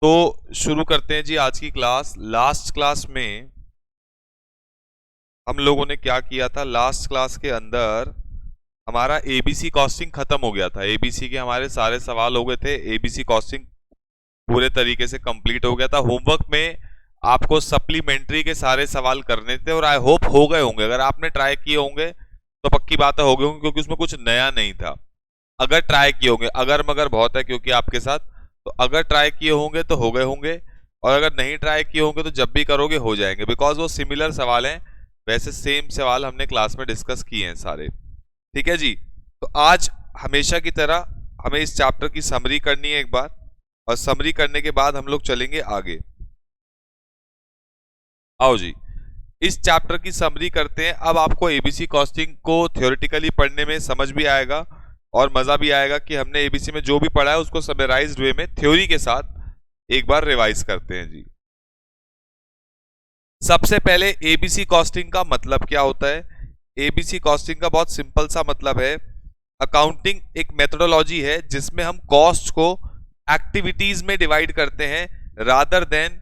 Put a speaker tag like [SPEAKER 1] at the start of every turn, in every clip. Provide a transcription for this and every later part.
[SPEAKER 1] तो शुरू करते हैं जी आज की क्लास। लास्ट क्लास में हम लोगों ने क्या किया था? लास्ट क्लास के अंदर हमारा एबीसी कॉस्टिंग खत्म हो गया था। एबीसी के हमारे सारे सवाल हो गए थे। एबीसी कॉस्टिंग पूरे तरीके से कंप्लीट हो गया था। होमवर्क में आपको सप्लीमेंट्री के सारे सवाल करने थे और आई होप हो गए होंगे। अगर आपने ट्राई किए होंगे तो पक्की बात है हो गए होंगे, क्योंकि उसमें कुछ नया नहीं था। अगर ट्राई किए होंगे, अगर मगर बहुत है क्योंकि आपके साथ, तो अगर ट्राई किए होंगे तो हो गए होंगे, और अगर नहीं ट्राई किए होंगे तो जब भी करोगे हो जाएंगे, बिकॉज वो सिमिलर सवाल हैं। वैसे सेम सवाल हमने क्लास में डिस्कस किए हैं सारे। ठीक है जी। तो आज हमेशा की तरह हमें इस चैप्टर की समरी करनी है एक बार, और समरी करने के बाद हम लोग चलेंगे आगे। आओ जी, इस चैप्टर की समरी करते हैं। अब आपको एबीसी कॉस्टिंग को थ्योरेटिकली पढ़ने में समझ भी आएगा और मजा भी आएगा कि हमने एबीसी में जो भी पढ़ा है उसको समराइज्ड वे में थ्योरी के साथ एक बार रिवाइज करते हैं जी। सबसे पहले एबीसी कॉस्टिंग का मतलब क्या होता है? एबीसी कॉस्टिंग का बहुत सिंपल सा मतलब है, अकाउंटिंग एक मेथोडोलॉजी है जिसमें हम कॉस्ट को एक्टिविटीज में डिवाइड करते हैं रादर देन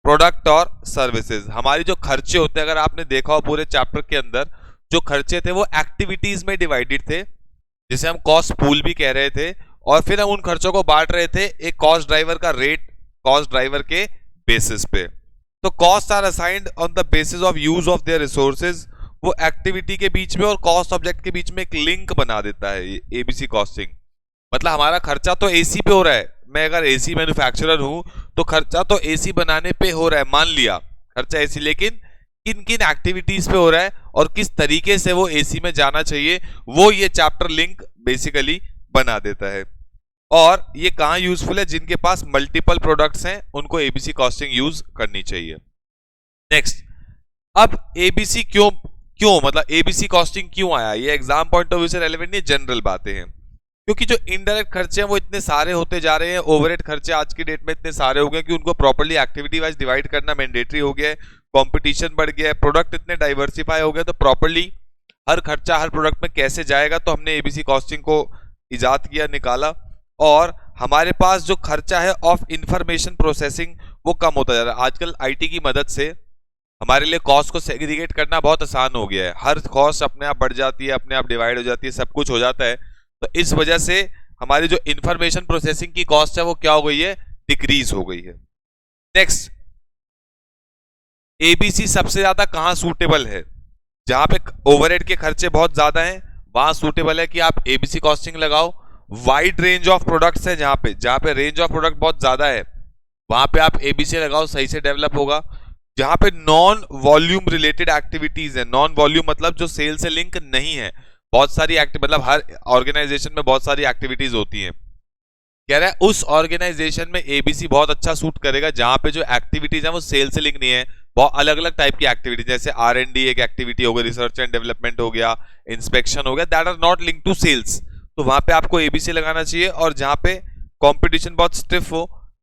[SPEAKER 1] प्रोडक्ट और सर्विसेज। हमारी जो खर्चे होते हैं, अगर आपने देखा हो पूरे चैप्टर के अंदर जो खर्चे थे वो एक्टिविटीज में डिवाइडेड थे, जिसे हम कॉस्ट पूल भी कह रहे थे, और फिर हम उन खर्चों को बांट रहे थे एक कॉस्ट ड्राइवर का रेट, कॉस्ट ड्राइवर के बेसिस पे। तो cost are assigned on the basis of use of their resources. वो एक्टिविटी के बीच में और कॉस्ट ऑब्जेक्ट के बीच में एक लिंक बना देता है एबीसी कॉस्टिंग। मतलब हमारा खर्चा तो एसी पे हो रहा है, मैं अगर एसी मैन्युफैक्चरर हूं तो खर्चा तो एसी बनाने पे हो रहा है, मान लिया खर्चा एसी, लेकिन किन किन एक्टिविटीज पे हो रहा है और किस तरीके से वो एसी में जाना चाहिए, वो ये चैप्टर लिंक बेसिकली बना देता है। और ये कहां यूजफुल है? जिनके पास मल्टीपल प्रोडक्ट्स हैं उनको एबीसी कॉस्टिंग यूज करनी चाहिए। नेक्स्ट, अब एबीसी क्यों क्यों मतलब एबीसी कॉस्टिंग क्यों आया? ये एग्जाम पॉइंट ऑफ व्यू से रेलेवेंट नहीं, जनरल बातें हैं। क्योंकि जो इनडायरेक्ट खर्चे हैं वो इतने सारे होते जा रहे हैं, ओवरहेड खर्चे आज की डेट में इतने सारे हो गए कि उनको प्रॉपर्ली एक्टिविटी वाइज डिवाइड करना मैंडेटरी हो गया है। कंपटीशन बढ़ गया है, प्रोडक्ट इतने डाइवर्सिफाई हो गए, तो प्रॉपर्ली हर खर्चा हर प्रोडक्ट में कैसे जाएगा, तो हमने एबीसी कॉस्टिंग को इजाद किया, निकाला। और हमारे पास जो खर्चा है ऑफ इंफॉर्मेशन प्रोसेसिंग वो कम होता जा रहा है। आजकल आईटी की मदद से हमारे लिए कॉस्ट को सेग्रीगेट करना बहुत आसान हो गया है। हर कॉस्ट अपने आप बढ़ जाती है, अपने आप डिवाइड हो जाती है, सब कुछ हो जाता है। तो इस वजह से हमारी जो इंफॉर्मेशन प्रोसेसिंग की कॉस्ट है वो क्या हो गई है? डिक्रीज हो गई है। नेक्स्ट, एबीसी सबसे ज्यादा कहां सूटेबल है? जहां पे ओवरहेड के खर्चे बहुत ज्यादा हैं वहां सूटेबल है कि आप एबीसी कॉस्टिंग लगाओ। वाइड रेंज ऑफ प्रोडक्ट्स है, जहां पे रेंज ऑफ प्रोडक्ट बहुत ज्यादा है वहां पे आप एबीसी लगाओ, सही से डेवलप होगा। जहां पे नॉन वॉल्यूम रिलेटेड एक्टिविटीज है, नॉन वॉल्यूम मतलब जो सेल से लिंक नहीं है, बहुत सारी मतलब हर ऑर्गेनाइजेशन में बहुत सारी एक्टिविटीज होती हैं, कह रहा है उस ऑर्गेनाइजेशन में एबीसी बहुत अच्छा सूट करेगा जहां पे जो एक्टिविटीज है वो सेल से लिंक नहीं है। बहुत अलग अलग टाइप की एक्टिविटी, जैसे R&D एक एक्टिविटी हो गई, रिसर्च एंड डेवलपमेंट हो गया, इंस्पेक्शन हो गया, that are not link to sales, तो वहां पे आपको एबीसी लगाना चाहिए। और जहां पे कंपटीशन बहुत स्टिफ हो,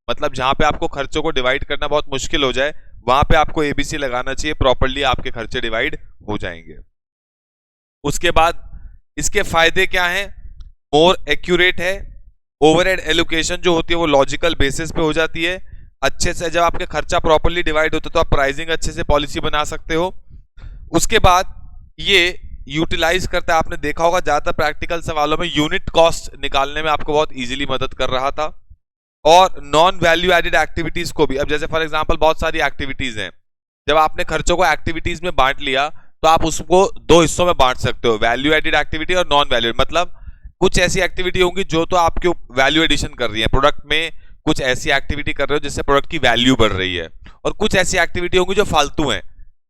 [SPEAKER 1] मतलब जहां पे आपको खर्चों को डिवाइड करना बहुत मुश्किल हो जाए, वहां पे आपको एबीसी लगाना चाहिए, प्रॉपर्ली आपके खर्चे डिवाइड हो जाएंगे। उसके बाद इसके फायदे क्या हैं? मोर एक्यूरेट है, ओवरहेड एलोकेशन जो होती है वो लॉजिकल बेसिस पे हो जाती है। अच्छे से जब आपके खर्चा प्रॉपर्ली डिवाइड होता है तो आप प्राइसिंग अच्छे से पॉलिसी बना सकते हो। उसके बाद ये यूटिलाइज करता है, आपने देखा होगा ज्यादातर प्रैक्टिकल सवालों में यूनिट कॉस्ट निकालने में आपको बहुत इजीली मदद कर रहा था। और नॉन वैल्यू एडेड एक्टिविटीज को भी, अब जैसे फॉर एग्जांपल बहुत सारी एक्टिविटीज हैं, जब आपने खर्चों को एक्टिविटीज में बांट लिया तो आप उसको दो हिस्सों में बांट सकते हो, वैल्यू एडेड एक्टिविटी और नॉन वैल्यू। मतलब कुछ ऐसी एक्टिविटी होंगी जो तो आपके वैल्यू एडिशन कर रही है, प्रोडक्ट में कुछ ऐसी एक्टिविटी कर रहे हो जिससे प्रोडक्ट की वैल्यू बढ़ रही है, और कुछ ऐसी एक्टिविटी होंगी जो फालतू हैं,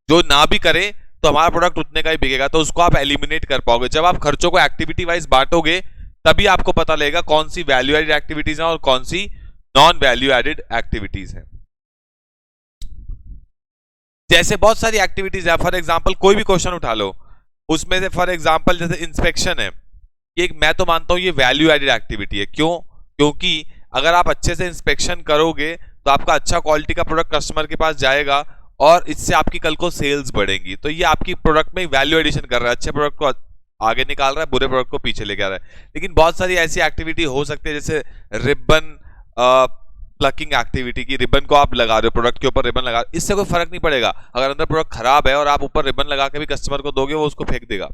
[SPEAKER 1] जो ना भी करें तो हमारा प्रोडक्ट उतने का ही बिकेगा, तो उसको आप एलिमिनेट कर पाओगे। जब आप खर्चों को एक्टिविटी वाइज बांटोगे तभी आपको पता लगेगा कौन सी वैल्यू एडेड एक्टिविटीज हैं और कौन सी नॉन वैल्यू एडेड एक्टिविटीज हैं। जैसे बहुत सारी एक्टिविटीज है, फॉर एग्जांपल कोई भी क्वेश्चन उठा लो, उसमें से फॉर एग्जांपल जैसे इंस्पेक्शन है, ये मैं तो मानता हूं ये वैल्यू एडेड एक्टिविटी है। क्यों? क्योंकि अगर आप अच्छे से इंस्पेक्शन करोगे तो आपका अच्छा क्वालिटी का प्रोडक्ट कस्टमर के पास जाएगा और इससे आपकी कल को सेल्स बढ़ेंगी, तो ये आपकी प्रोडक्ट में वैल्यू एडिशन कर रहा है, अच्छे प्रोडक्ट को आगे निकाल रहा है, बुरे प्रोडक्ट को पीछे लेके आ रहा है। लेकिन बहुत सारी ऐसी एक्टिविटी हो सकती है जैसे रिबन प्लकिंग एक्टिविटी की, रिबन को आप लगा रहे हो, प्रोडक्ट के ऊपर रिबन लगा रहे हो, इससे कोई फर्क नहीं पड़ेगा। अगर अंदर प्रोडक्ट खराब है और आप ऊपर रिबन लगा के भी कस्टमर को दोगे, वो उसको फेंक देगा।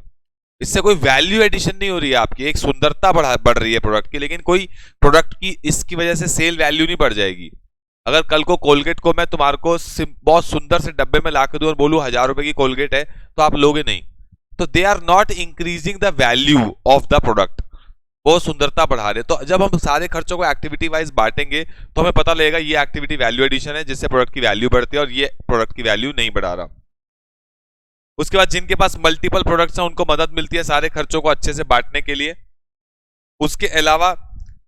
[SPEAKER 1] इससे कोई वैल्यू एडिशन नहीं हो रही है आपकी, एक सुंदरता बढ़ रही है प्रोडक्ट की, लेकिन कोई प्रोडक्ट की इसकी वजह से सेल वैल्यू नहीं बढ़ जाएगी। अगर कल को कोलगेट को मैं तुम्हारे को बहुत सुंदर से डब्बे में ला के दूं और बोलूं 1000 रुपए की कोलगेट है, तो आप लोगे नहीं। तो they are not increasing the value of the product, वो सुंदरता बढ़ा रहे। तो जब हम सारे खर्चों को एक्टिविटी वाइज बांटेंगे तो हमें पता लगेगा ये एक्टिविटी वैल्यू एडिशन है जिससे प्रोडक्ट की वैल्यू बढ़ती है, और ये प्रोडक्ट की वैल्यू नहीं बढ़ा रहा। उसके बाद जिनके पास मल्टीपल प्रोडक्ट्स हैं उनको मदद मिलती है सारे खर्चों को अच्छे से बांटने के लिए। उसके अलावा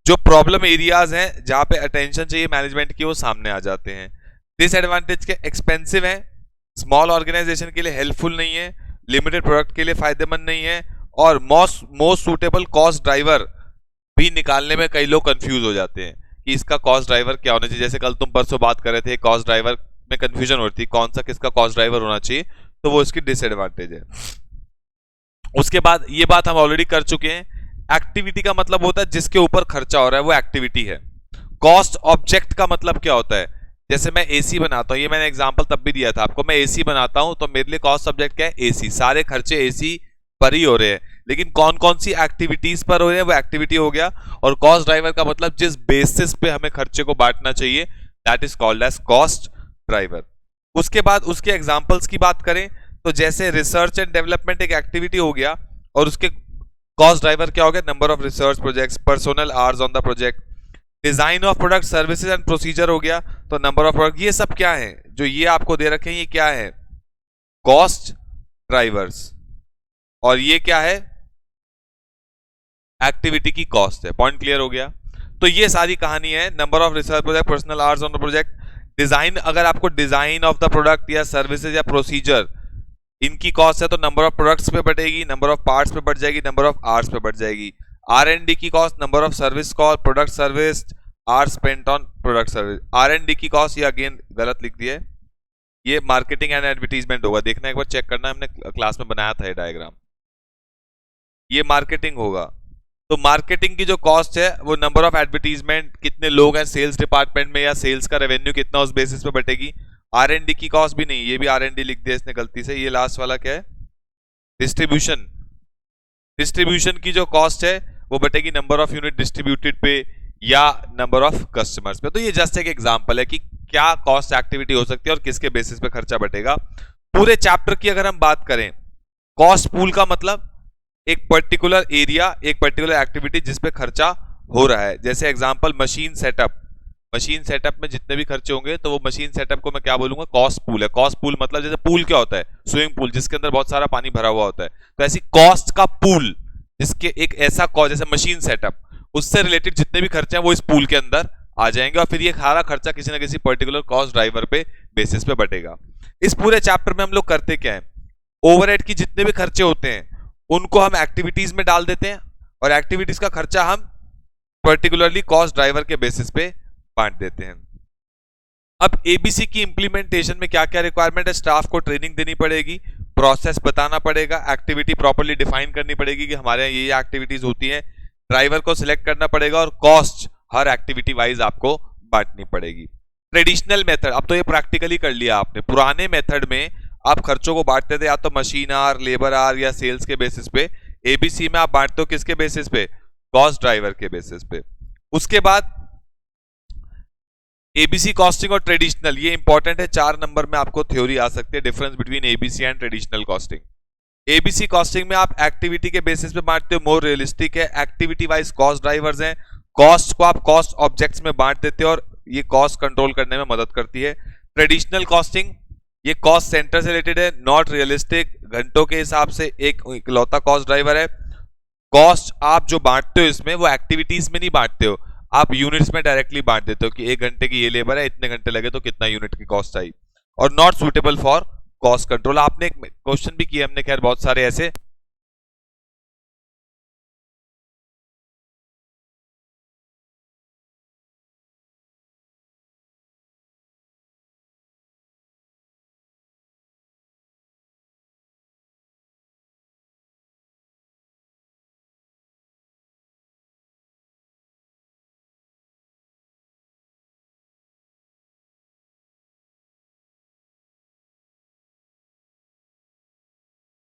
[SPEAKER 1] जो प्रॉब्लम एरियाज हैं जहां पे अटेंशन चाहिए मैनेजमेंट की, वो सामने आ जाते हैं। डिसएडवांटेज के एक्सपेंसिव है, स्मॉल ऑर्गेनाइजेशन के लिए हेल्पफुल नहीं है, लिमिटेड प्रोडक्ट के लिए फायदेमंद नहीं है, और मोस्ट सूटेबल कॉस्ट ड्राइवर भी निकालने में कई लोग कंफ्यूज हो जाते हैं कि इसका कॉस्ट ड्राइवर क्या होना चाहिए। जैसे कल तुम परसों बात कर रहे थे, कॉस्ट ड्राइवर में कंफ्यूजन होती है कौन सा किसका कॉस्ट ड्राइवर होना चाहिए, तो वो इसकी डिसएडवांटेज है। उसके बाद ये बात हम ऑलरेडी कर चुके हैं, एक्टिविटी का मतलब होता है जिसके ऊपर खर्चा हो रहा है वो एक्टिविटी है। कॉस्ट ऑब्जेक्ट का मतलब क्या होता है, जैसे मैं एसी बनाता हूं, ये मैंने एग्जांपल तब भी दिया था आपको, मैं एसी बनाता हूं तो मेरे लिए कॉस्ट ऑब्जेक्ट क्या है, एसी। सारे खर्चे एसी पर ही हो रहे हैं, लेकिन कौन कौन सी एक्टिविटीज पर हो रहे हैं वो एक्टिविटी हो गया। और कॉस्ट ड्राइवर का मतलब जिस बेसिस पे हमें खर्चे को बांटना चाहिए, that is called as cost driver. उसके बाद उसके एग्जांपल्स की बात करें तो जैसे रिसर्च एंड डेवलपमेंट एक एक्टिविटी हो गया, और उसके कॉस्ट ड्राइवर क्या हो गया, number of research projects, personnel hours on the project. Design of product, services and procedure हो गया, तो नंबर ऑफ प्रोडक्ट। ये सब क्या है जो ये आपको दे रखे हैं, ये क्या है, कॉस्ट ड्राइवर्स। और ये क्या है, एक्टिविटी की कॉस्ट है। पॉइंट क्लियर हो गया। तो ये सारी कहानी है, number of research project, personal hours on the project, design. अगर आपको डिजाइन ऑफ द प्रोडक्ट या सर्विसेज या प्रोसीजर इनकी कॉस्ट है तो नंबर ऑफ प्रोडक्ट्स पे बढ़ेगी, नंबर ऑफ पार्ट्स पे बढ़ जाएगी, नंबर ऑफ आवर्स पे बढ़ जाएगी। R&D की cost, number of service call, product service, are spent on product service. R&D की कॉस्ट, ये अगेन गलत लिख दिया है, ये मार्केटिंग एंड एडवर्टीजमेंट होगा, देखना एक बार चेक करना, हमने क्लास में बनाया था ये डायग्राम, ये मार्केटिंग होगा। तो मार्केटिंग की जो कॉस्ट है वो नंबर ऑफ एडवर्टीजमेंट, कितने लोग हैं सेल्स डिपार्टमेंट में, या सेल्स का रेवेन्यू कितना, उस बेसिस पे बटेगी। R&D की कॉस्ट भी नहीं, ये भी R&D लिख दिया इसने गलती से। ये लास्ट वाला क्या है, डिस्ट्रीब्यूशन। डिस्ट्रीब्यूशन की जो कॉस्ट है वो बटेगी नंबर ऑफ यूनिट डिस्ट्रीब्यूटेड पे या नंबर ऑफ कस्टमर्स पे। तो ये जस्ट एक एग्जांपल है कि क्या कॉस्ट एक्टिविटी हो सकती है और किसके बेसिस पे खर्चा बटेगा। पूरे चैप्टर की अगर हम बात करें, कॉस्ट पूल का मतलब एक पर्टिकुलर एरिया, एक पर्टिकुलर एक्टिविटी जिस पे खर्चा हो रहा है। जैसे example machine setup, machine setup में जितने भी खर्चे होंगे तो वो मशीन सेटअप को मैं क्या बोलूंगा, कॉस्ट पूल है। कॉस्ट पूल मतलब जैसे पूल क्या होता है, स्विमिंग पूल जिसके अंदर बहुत सारा पानी भरा हुआ होता है, तो ऐसी कॉस्ट का पूल जिसके एक ऐसा कॉस्ट जैसे मशीन सेटअप, उससे रिलेटेड जितने भी खर्चे हैं वो इस पूल के अंदर आ जाएंगे, और फिर ये सारा खर्चा किसी ना किसी पर्टिकुलर कॉस्ट ड्राइवर पे बेसिस पे बटेगा। इस पूरे चैप्टर में हम लोग करते क्या है, ओवरहेड की जितने भी खर्चे होते हैं उनको हम एक्टिविटीज में डाल देते हैं, और एक्टिविटीज का खर्चा हम पर्टिकुलरली कॉस्ट ड्राइवर के बेसिस पे बांट देते हैं। अब एबीसी की इंप्लीमेंटेशन में क्या क्या रिक्वायरमेंट है, स्टाफ को ट्रेनिंग देनी पड़ेगी, प्रोसेस बताना पड़ेगा, एक्टिविटी प्रॉपर्ली डिफाइन करनी पड़ेगी कि हमारे यहाँ ये एक्टिविटीज होती हैं, ड्राइवर को सिलेक्ट करना पड़ेगा, और कॉस्ट हर एक्टिविटी वाइज आपको बांटनी पड़ेगी। ट्रेडिशनल मेथड, अब तो ये प्रैक्टिकली कर लिया आपने। पुराने मेथड में आप खर्चों को बांटते थे या तो मशीन आर, लेबर आर या सेल्स के बेसिस पे। एबीसी में आप बांटते हो किसके बेसिस पे, कॉस्ट ड्राइवर के बेसिस पे। उसके बाद एबीसी कॉस्टिंग और ट्रेडिशनल, ये इंपॉर्टेंट है, 4 नंबर में आपको थ्योरी आ सकती है, difference between ABC and traditional costing. ABC costing में आप एक्टिविटी के बेसिस पे बांटते हो, मोर रियलिस्टिक है, एक्टिविटी वाइज कॉस्ट ड्राइवर्स हैं, कॉस्ट को आप कॉस्ट ऑब्जेक्ट्स में बांट देते हो और ये कॉस्ट कंट्रोल करने में मदद करती है। ट्रेडिशनल कॉस्टिंग, ये कॉस्ट सेंटर से रिलेटेड है, नॉट रियलिस्टिक, घंटों के हिसाब से एक इकलौता कॉस्ट ड्राइवर है। कॉस्ट आप जो बांटते हो इसमें वो एक्टिविटीज में नहीं बांटते हो, आप यूनिट्स में डायरेक्टली बांट देते हो कि 1 घंटे की ये लेबर है, इतने घंटे लगे तो कितना यूनिट की कॉस्ट आई। और not suitable for cost control, आपने एक क्वेश्चन भी किया हमने, खैर बहुत सारे ऐसे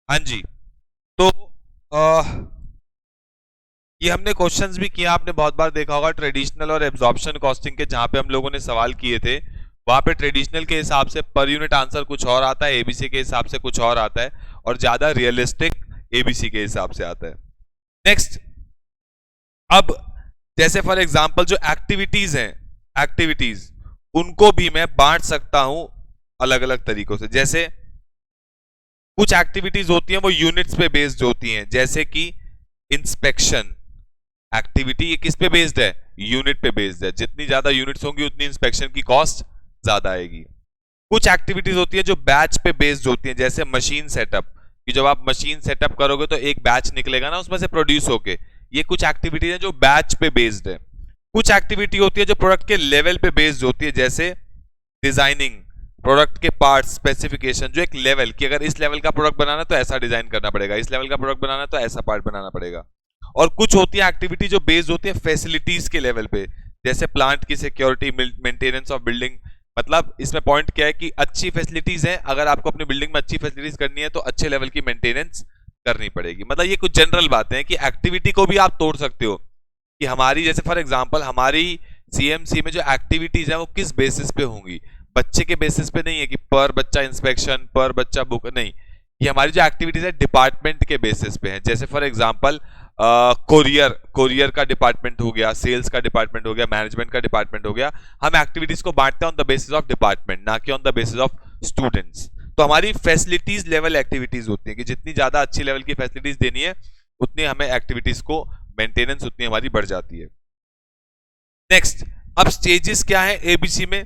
[SPEAKER 1] हाँ जी। तो ये हमने क्वेश्चंस भी किया, आपने बहुत बार देखा होगा ट्रेडिशनल और एब्जॉर्प्शन कॉस्टिंग के, जहां पे हम लोगों ने सवाल किए थे वहां पे ट्रेडिशनल के हिसाब से पर यूनिट आंसर कुछ और आता है, एबीसी के हिसाब से कुछ और आता है, और ज्यादा रियलिस्टिक एबीसी के हिसाब से आता है। नेक्स्ट, अब जैसे फॉर एग्जांपल जो एक्टिविटीज हैं, एक्टिविटीज उनको भी मैं बांट सकता हूं अलग अलग तरीकों से। जैसे कुछ एक्टिविटीज होती हैं वो यूनिट्स पे बेस्ड होती हैं, जैसे कि इंस्पेक्शन एक्टिविटी, ये किस पे बेस्ड है? यूनिट पे बेस्ड है। जितनी ज्यादा यूनिट्स होंगी उतनी इंस्पेक्शन की कॉस्ट ज्यादा आएगी। कुछ एक्टिविटीज होती है जो बैच पे बेस्ड होती है, जैसे मशीन सेटअप, कि जब आप मशीन सेटअप करोगे तो एक बैच निकलेगा ना उसमें से प्रोड्यूस होके, ये कुछ एक्टिविटीज है जो बैच पे बेस्ड है। कुछ एक्टिविटी होती है जो प्रोडक्ट के लेवल पे बेस्ड होती है, जैसे डिजाइनिंग, प्रोडक्ट के पार्ट स्पेसिफिकेशन, जो एक लेवल कि अगर इस लेवल का प्रोडक्ट बनाना तो ऐसा डिजाइन करना पड़ेगा, इस लेवल का प्रोडक्ट बनाना तो ऐसा पार्ट बनाना पड़ेगा। और कुछ होती है एक्टिविटी जो बेस्ड होती है फैसिलिटीज के लेवल पे, जैसे प्लांट की सिक्योरिटी, मेंटेनेंस ऑफ बिल्डिंग। मतलब इसमें पॉइंट क्या है कि अच्छी फैसिलिटीज है, अगर आपको अपनी बिल्डिंग में अच्छी फैसिलिटीज करनी है तो अच्छे लेवल की मेंटेनेंस करनी पड़ेगी। मतलब ये कुछ जनरल बातें हैं कि एक्टिविटी को भी आप तोड़ सकते हो, कि हमारी जैसे फॉर एग्जांपल हमारी सीएमसी में जो एक्टिविटीज है वो किस बेसिस पे होंगी, बच्चे के बेसिस पे नहीं है कि पर बच्चा इंस्पेक्शन, पर बच्चा बुक, नहीं, ये हमारी जो एक्टिविटीज है डिपार्टमेंट के बेसिस पे है। जैसे फॉर एग्जांपल कोरियर का डिपार्टमेंट हो गया, सेल्स का डिपार्टमेंट हो गया, मैनेजमेंट का डिपार्टमेंट हो गया, हम एक्टिविटीज को बांटते हैं on the basis of department, ना कि on the basis of students. तो हमारी फैसिलिटीज लेवल एक्टिविटीज होती है कि जितनी ज्यादा अच्छी लेवल की फैसिलिटीज देनी है उतनी हमें एक्टिविटीज को मेंटेनेंस उतनी हमारी बढ़ जाती है। नेक्स्ट, अब स्टेजेस क्या है एबीसी में।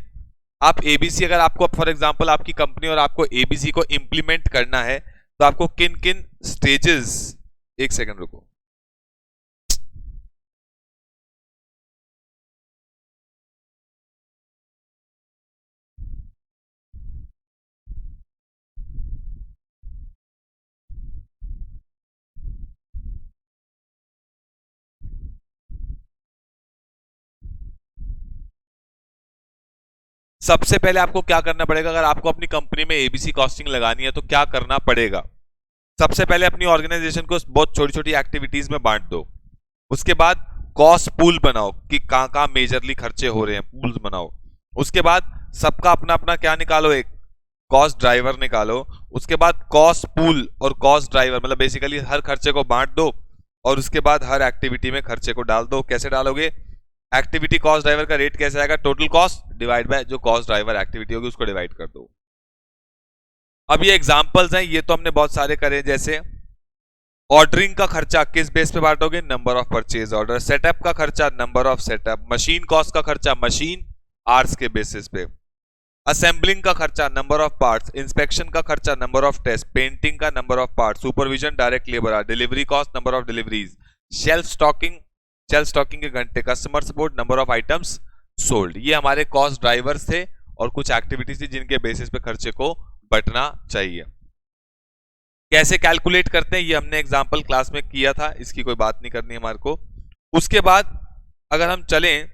[SPEAKER 1] आप एबीसी, अगर आपको फॉर एग्जांपल आपकी कंपनी और आपको एबीसी को इंप्लीमेंट करना है तो आपको किन किन स्टेजेस, एक सेकंड रुको, सबसे पहले आपको क्या करना पड़ेगा, अगर आपको अपनी कंपनी में एबीसी कॉस्टिंग लगानी है तो क्या करना पड़ेगा। सबसे पहले अपनी ऑर्गेनाइजेशन को बहुत छोटी छोटी एक्टिविटीज में बांट दो। उसके बाद कॉस्ट पूल बनाओ कि कहां कहां मेजरली खर्चे हो रहे हैं, पूल्स बनाओ। उसके बाद सबका अपना अपना क्या निकालो, एक कॉस्ट ड्राइवर निकालो। उसके बाद कॉस्ट पूल और कॉस्ट ड्राइवर, मतलब बेसिकली हर खर्चे को बांट दो और उसके बाद हर एक्टिविटी में खर्चे को डाल दो। कैसे डालोगे, एक्टिविटी कॉस्ट ड्राइवर का रेट कैसे आएगा, टोटल कॉस्ट डिवाइड बाय जो कॉस्ट ड्राइवर एक्टिविटी होगी उसको डिवाइड कर दो। अब ये एग्जांपल्स हैं, ये तो हमने बहुत सारे करे। जैसे ऑर्डरिंग का खर्चा किस बेस पे बांटोगे, number of purchase order. Setup का खर्चा number of setup. Machine cost का खर्चा मशीन आवर्स के बेसिस पे। असेंबलिंग का खर्चा नंबर ऑफ पार्ट्स। इंस्पेक्शन का खर्चा नंबर ऑफ टेस्ट। पेंटिंग का number of parts. Supervision direct labour. Delivery cost number of deliveries. Shelf stocking के घंटे। Customer support number of items sold. ये हमारे कॉस्ट ड्राइवर्स थे और कुछ एक्टिविटीज थी जिनके बेसिस पे खर्चे को बंटना चाहिए। कैसे कैलकुलेट करते हैं ये हमने एग्जांपल क्लास में किया था, इसकी कोई बात नहीं करनी हमारे को। उसके बाद अगर हम चलें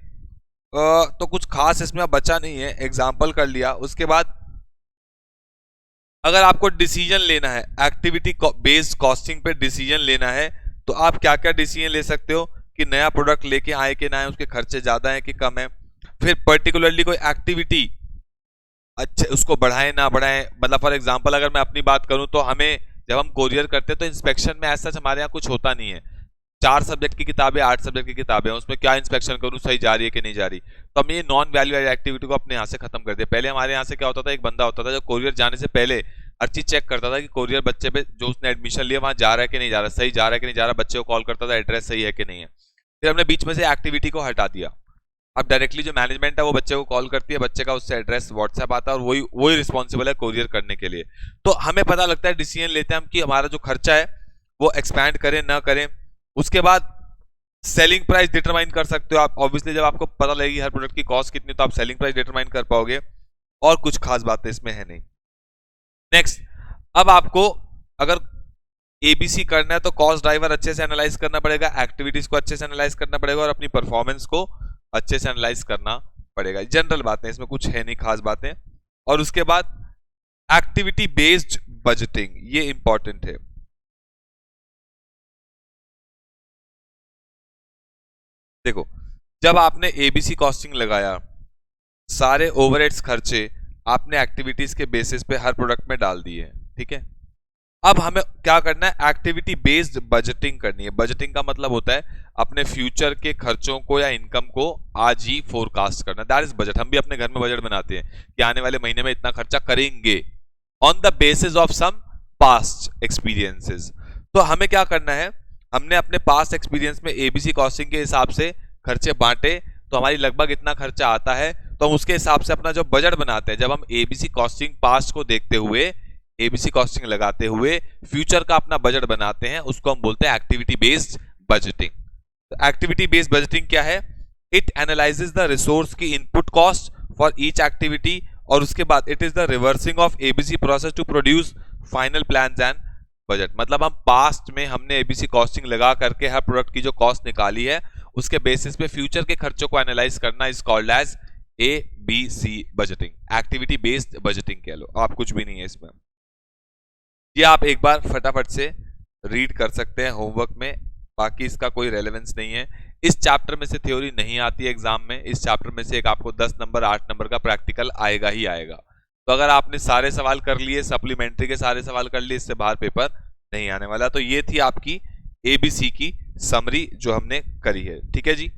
[SPEAKER 1] तो कुछ खास इसमें अब बचा नहीं है, एग्जांपल कर लिया। उसके बाद अगर आपको डिसीजन लेना है, एक्टिविटी बेस्ड कॉस्टिंग पे डिसीजन लेना है, तो आप क्या क्या डिसीजन ले सकते हो कि नया प्रोडक्ट लेके आए कि ना आए, उसके खर्चे ज्यादा हैं कि कम है। फिर पर्टिकुलरली कोई एक्टिविटी अच्छा उसको बढ़ाएं ना बढ़ाएं, मतलब फॉर एग्जांपल अगर मैं अपनी बात करूं तो हमें जब हम कोरियर करते हैं तो इंस्पेक्शन में ऐसा हमारे यहाँ कुछ होता नहीं है। 4 सब्जेक्ट की किताबें, 8 सब्जेक्ट की किताबें, उसमें क्या इंस्पेक्शन करूं, सही जा रही है कि नहीं जा रही। तो हम ये नॉन वैल्यू एडेड एक्टिविटी को अपने यहाँ से खत्म कर दिया। पहले हमारे यहाँ से क्या होता था, एक बंदा होता था जो कोरियर जाने से पहले हर चीज चेक करता था कि कोरियर बच्चे पे जो उसने एडमिशन लिया वहां जा रहा है कि नहीं जा रहा, सही जा रहा है कि नहीं जा रहा, बच्चे को कॉल करता था एड्रेस सही है कि नहीं है। फिर हमने बीच में से एक्टिविटी को हटा दिया। अब डायरेक्टली जो मैनेजमेंट है वो बच्चे को कॉल करती है, बच्चे का उससे एड्रेस व्हाट्सएप आता है और वही रिस्पॉन्सिबल है कोरियर करने के लिए। तो हमें पता लगता है, डिसीजन लेते हैं हम कि हमारा जो खर्चा है वो एक्सपैंड करें ना करें। उसके बाद सेलिंग प्राइस डिटरमाइन कर सकते हो आप। ऑब्वियसली जब आपको पता लगेगी हर प्रोडक्ट की कॉस्ट कितनी, तो आप सेलिंग प्राइस डिटरमाइन कर पाओगे। और कुछ खास बातें इसमें है नहीं। नेक्स्ट, अब आपको अगर एबीसी करना है तो कॉस्ट ड्राइवर अच्छे से एनालाइज करना पड़ेगा, एक्टिविटीज को अच्छे से एनालाइज करना पड़ेगा और अपनी परफॉर्मेंस को अच्छे से एनालाइज करना पड़ेगा। जनरल बातें, इसमें कुछ है नहीं खास बातें। और उसके बाद एक्टिविटी बेस्ड बजटिंग, ये इंपॉर्टेंट है। देखो, जब आपने एबीसी कॉस्टिंग लगाया, सारे ओवरहेड्स खर्चे आपने एक्टिविटीज के बेसिस पे हर प्रोडक्ट में डाल दिए, ठीक है। अब हमें क्या करना है, एक्टिविटी बेस्ड बजटिंग करनी है। बजटिंग का मतलब होता है अपने फ्यूचर के खर्चों को या इनकम को आज ही फोरकास्ट करना, दैट इज बजट। हम भी अपने घर में बजट बनाते हैं कि आने वाले महीने में इतना खर्चा करेंगे on the basis of some past experiences. तो हमें क्या करना है, हमने अपने पास्ट एक्सपीरियंस में एबीसी कॉस्टिंग के हिसाब से खर्चे बांटे, तो हमारी लगभग इतना खर्चा आता है, तो हम उसके हिसाब से अपना जो बजट बनाते हैं, जब हम एबीसी कॉस्टिंग पास्ट को देखते हुए, एबीसी कॉस्टिंग लगाते हुए फ्यूचर का अपना बजट बनाते हैं, उसको हम बोलते हैं activity based budgeting. Activity based budgeting क्या है, इट एनालाइजेस द रिसोर्स की input cost for each activity, और उसके बाद it is the reversing of ABC process to produce final plans and budget. मतलब हम पास्ट में हमने एबीसी कॉस्टिंग लगा करके हर प्रोडक्ट की जो कॉस्ट निकाली है, उसके बेसिस पे फ्यूचर के खर्चों को एनालाइज करना is called as ABC budgeting, activity based budgeting कह लो, आप कुछ भी नहीं है इसमें। ये आप एक बार फटाफट से रीड कर सकते हैं होमवर्क में, बाकी इसका कोई रेलेवेंस नहीं है। इस चैप्टर में से थ्योरी नहीं आती है एग्जाम में, इस चैप्टर में से एक आपको 10 नंबर 8 नंबर का प्रैक्टिकल आएगा ही आएगा। तो अगर आपने सारे सवाल कर लिए, सप्लीमेंट्री के सारे सवाल कर लिए, इससे बाहर पेपर नहीं आने वाला। तो ये थी आपकी एबीसी की समरी जो हमने करी है, ठीक है जी।